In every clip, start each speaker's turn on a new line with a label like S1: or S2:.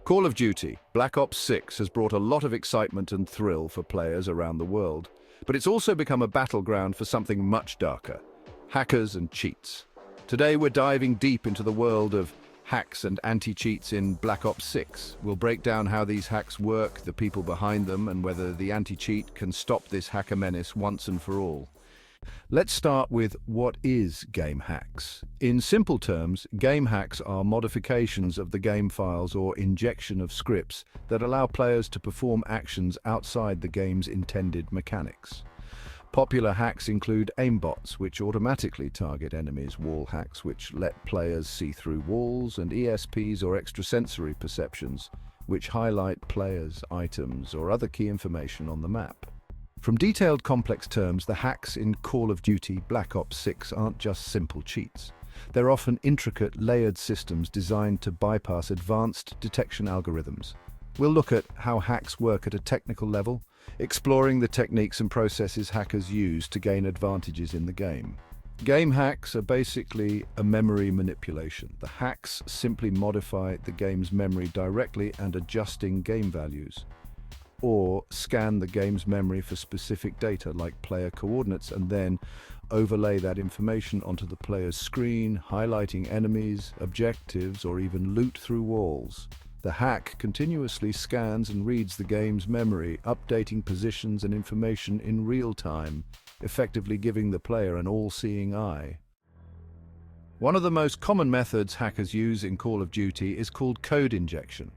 S1: Call of Duty Black Ops 6 has brought a lot of excitement and thrill for players around the world, but it's also become a battleground for something much darker: hackers and cheats. Today we're diving deep into the world of hacks and anti-cheats in Black Ops 6. We'll break down how these hacks work, the people behind them, and whether the anti-cheat can stop this hacker menace once and for all. Let's start with what is game hacks. In simple terms, game hacks are modifications of the game files or injection of scripts that allow players to perform actions outside the game's intended mechanics. Popular hacks include Aimbots, which automatically target enemies, wall hacks, which let players see through walls, and ESPs or extrasensory perceptions, which highlight players, items, or other key information on the map. From detailed complex terms, the hacks in Call of Duty Black Ops 6 aren't just simple cheats. They're often intricate, layered systems designed to bypass advanced detection algorithms. We'll look at how hacks work at a technical level, exploring the techniques and processes hackers use to gain advantages in the game. Game hacks are basically a memory manipulation. The hacks simply modify the game's memory directly and adjusting game values, or scan the game's memory for specific data like player coordinates and then overlay that information onto the player's screen, highlighting enemies, objectives, or even loot through walls. The hack continuously scans and reads the game's memory, updating positions and information in real time, effectively giving the player an all-seeing eye. One of the most common methods hackers use in Call of Duty is called code injection.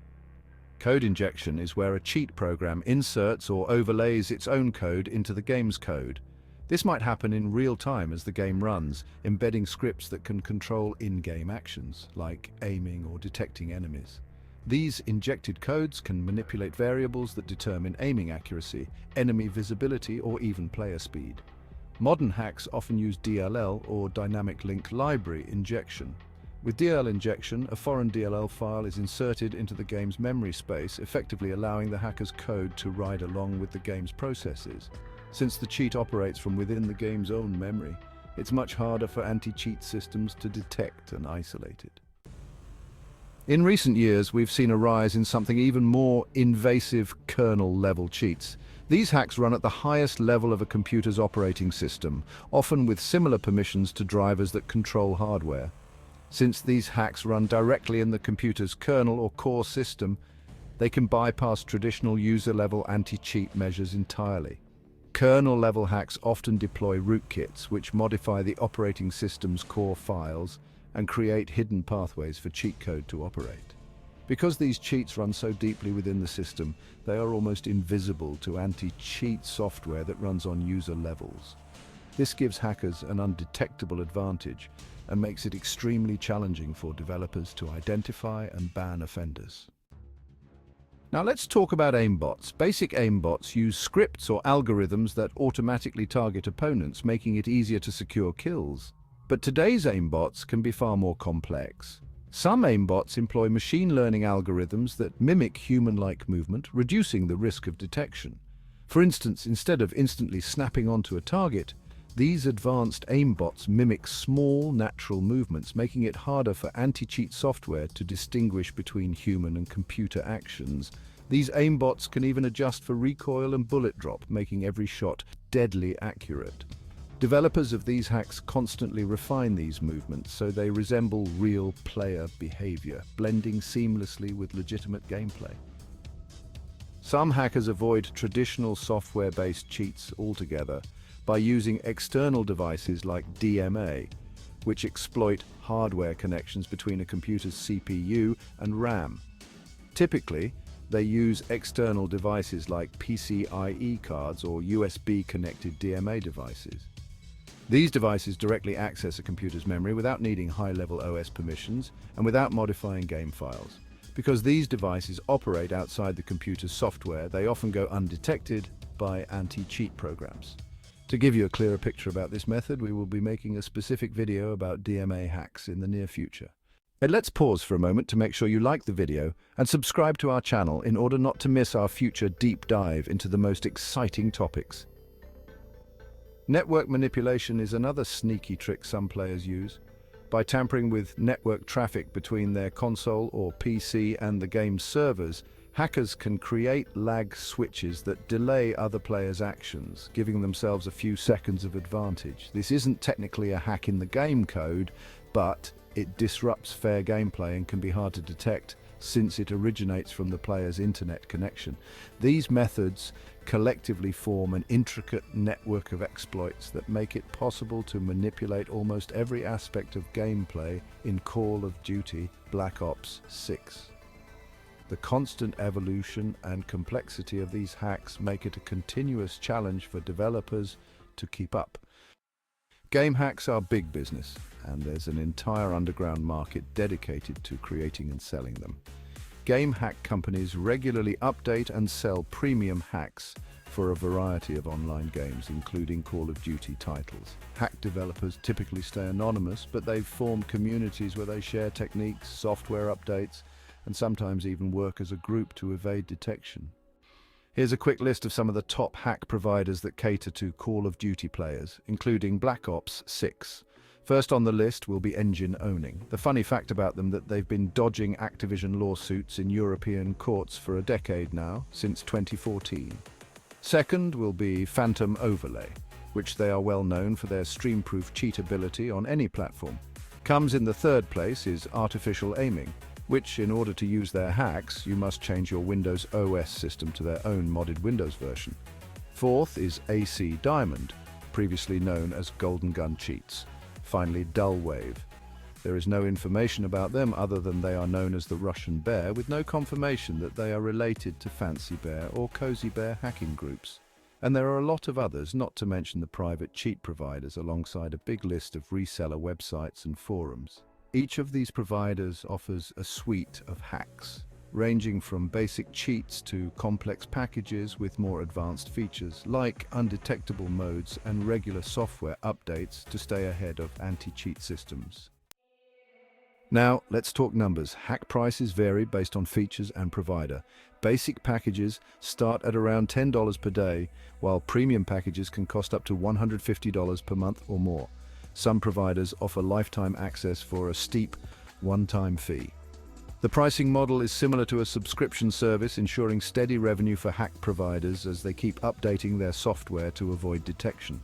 S1: Code injection is where a cheat program inserts or overlays its own code into the game's code. This might happen in real time as the game runs, embedding scripts that can control in-game actions, like aiming or detecting enemies. These injected codes can manipulate variables that determine aiming accuracy, enemy visibility, or even player speed. Modern hacks often use DLL, or Dynamic Link Library injection. With DLL injection, a foreign DLL file is inserted into the game's memory space, effectively allowing the hacker's code to ride along with the game's processes. Since the cheat operates from within the game's own memory, it's much harder for anti-cheat systems to detect and isolate it. In recent years, we've seen a rise in something even more invasive: kernel-level cheats. These hacks run at the highest level of a computer's operating system, often with similar permissions to drivers that control hardware. Since these hacks run directly in the computer's kernel or core system, they can bypass traditional user-level anti-cheat measures entirely. Kernel-level hacks often deploy rootkits, which modify the operating system's core files and create hidden pathways for cheat code to operate. Because these cheats run so deeply within the system, they are almost invisible to anti-cheat software that runs on user levels. This gives hackers an undetectable advantage and makes it extremely challenging for developers to identify and ban offenders. Now let's talk about aimbots. Basic aimbots use scripts or algorithms that automatically target opponents, making it easier to secure kills. But today's aimbots can be far more complex. Some aimbots employ machine learning algorithms that mimic human-like movement, reducing the risk of detection. For instance, instead of instantly snapping onto a target, these advanced aimbots mimic small, natural movements, making it harder for anti-cheat software to distinguish between human and computer actions. These aimbots can even adjust for recoil and bullet drop, making every shot deadly accurate. Developers of these hacks constantly refine these movements so they resemble real player behavior, blending seamlessly with legitimate gameplay. Some hackers avoid traditional software-based cheats altogether by using external devices like DMA, which exploit hardware connections between a computer's CPU and RAM. Typically, they use external devices like PCIe cards or USB-connected DMA devices. These devices directly access a computer's memory without needing high-level OS permissions and without modifying game files. Because these devices operate outside the computer's software, they often go undetected by anti-cheat programs. To give you a clearer picture about this method, we will be making a specific video about DMA hacks in the near future. And let's pause for a moment to make sure you like the video and subscribe to our channel in order not to miss our future deep dive into the most exciting topics. Network manipulation is another sneaky trick some players use. By tampering with network traffic between their console or PC and the game's servers, hackers can create lag switches that delay other players' actions, giving themselves a few seconds of advantage. This isn't technically a hack in the game code, but it disrupts fair gameplay and can be hard to detect since it originates from the player's internet connection. These methods collectively form an intricate network of exploits that make it possible to manipulate almost every aspect of gameplay in Call of Duty Black Ops 6. The constant evolution and complexity of these hacks make it a continuous challenge for developers to keep up. Game hacks are big business, and there's an entire underground market dedicated to creating and selling them. Game hack companies regularly update and sell premium hacks for a variety of online games, including Call of Duty titles. Hack developers typically stay anonymous, but they've formed communities where they share techniques, software updates, and sometimes even work as a group to evade detection. Here's a quick list of some of the top hack providers that cater to Call of Duty players, including Black Ops 6. First on the list will be Engine Owning. The funny fact about them that they've been dodging Activision lawsuits in European courts for a decade now, since 2014. Second will be Phantom Overlay, which they are well known for their stream-proof cheatability on any platform. Comes in the third place is Artificial Aiming, which, in order to use their hacks, you must change your Windows OS system to their own modded Windows version. Fourth is AC Diamond, previously known as Golden Gun Cheats. Finally, Dullwave. There is no information about them other than they are known as the Russian Bear, with no confirmation that they are related to Fancy Bear or Cozy Bear hacking groups. And there are a lot of others, not to mention the private cheat providers, alongside a big list of reseller websites and forums. Each of these providers offers a suite of hacks, ranging from basic cheats to complex packages with more advanced features, like undetectable modes and regular software updates to stay ahead of anti-cheat systems. Now, let's talk numbers. Hack prices vary based on features and provider. Basic packages start at around $10 per day, while premium packages can cost up to $150 per month or more. Some providers offer lifetime access for a steep, one-time fee. The pricing model is similar to a subscription service, ensuring steady revenue for hack providers as they keep updating their software to avoid detection.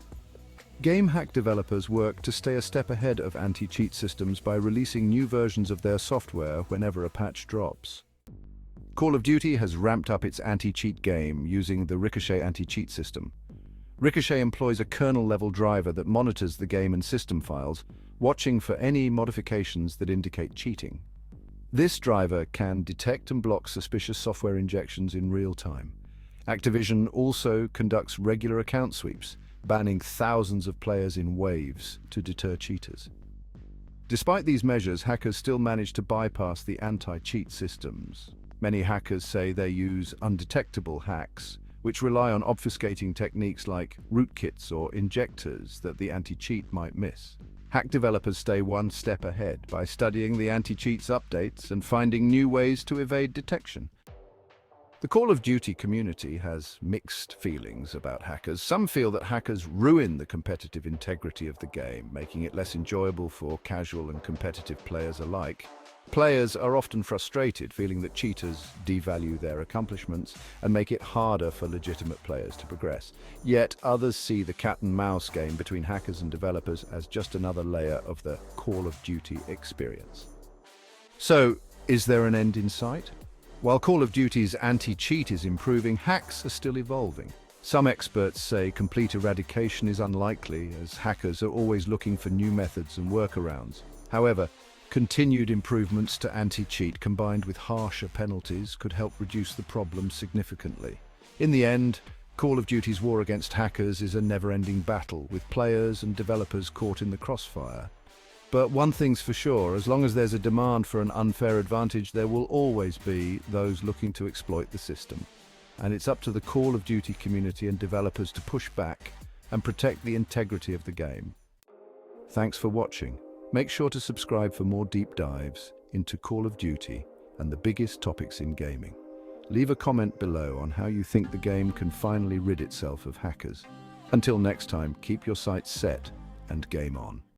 S1: Game hack developers work to stay a step ahead of anti-cheat systems by releasing new versions of their software whenever a patch drops. Call of Duty has ramped up its anti-cheat game using the Ricochet anti-cheat system. Ricochet employs a kernel-level driver that monitors the game and system files, watching for any modifications that indicate cheating. This driver can detect and block suspicious software injections in real time. Activision also conducts regular account sweeps, banning thousands of players in waves to deter cheaters. Despite these measures, hackers still manage to bypass the anti-cheat systems. Many hackers say they use undetectable hacks, which rely on obfuscating techniques like rootkits or injectors that the anti-cheat might miss. Hack developers stay one step ahead by studying the anti-cheats updates and finding new ways to evade detection. The Call of Duty community has mixed feelings about hackers. Some feel that hackers ruin the competitive integrity of the game, making it less enjoyable for casual and competitive players alike. Players are often frustrated, feeling that cheaters devalue their accomplishments and make it harder for legitimate players to progress. Yet others see the cat-and-mouse game between hackers and developers as just another layer of the Call of Duty experience. So, is there an end in sight? While Call of Duty's anti-cheat is improving, hacks are still evolving. Some experts say complete eradication is unlikely, as hackers are always looking for new methods and workarounds. However, continued improvements to anti-cheat combined with harsher penalties could help reduce the problem significantly. In the end, Call of Duty's war against hackers is a never-ending battle, with players and developers caught in the crossfire. But one thing's for sure, as long as there's a demand for an unfair advantage, there will always be those looking to exploit the system. And it's up to the Call of Duty community and developers to push back and protect the integrity of the game. Thanks for watching. Make sure to subscribe for more deep dives into Call of Duty and the biggest topics in gaming. Leave a comment below on how you think the game can finally rid itself of hackers. Until next time, keep your sights set and game on.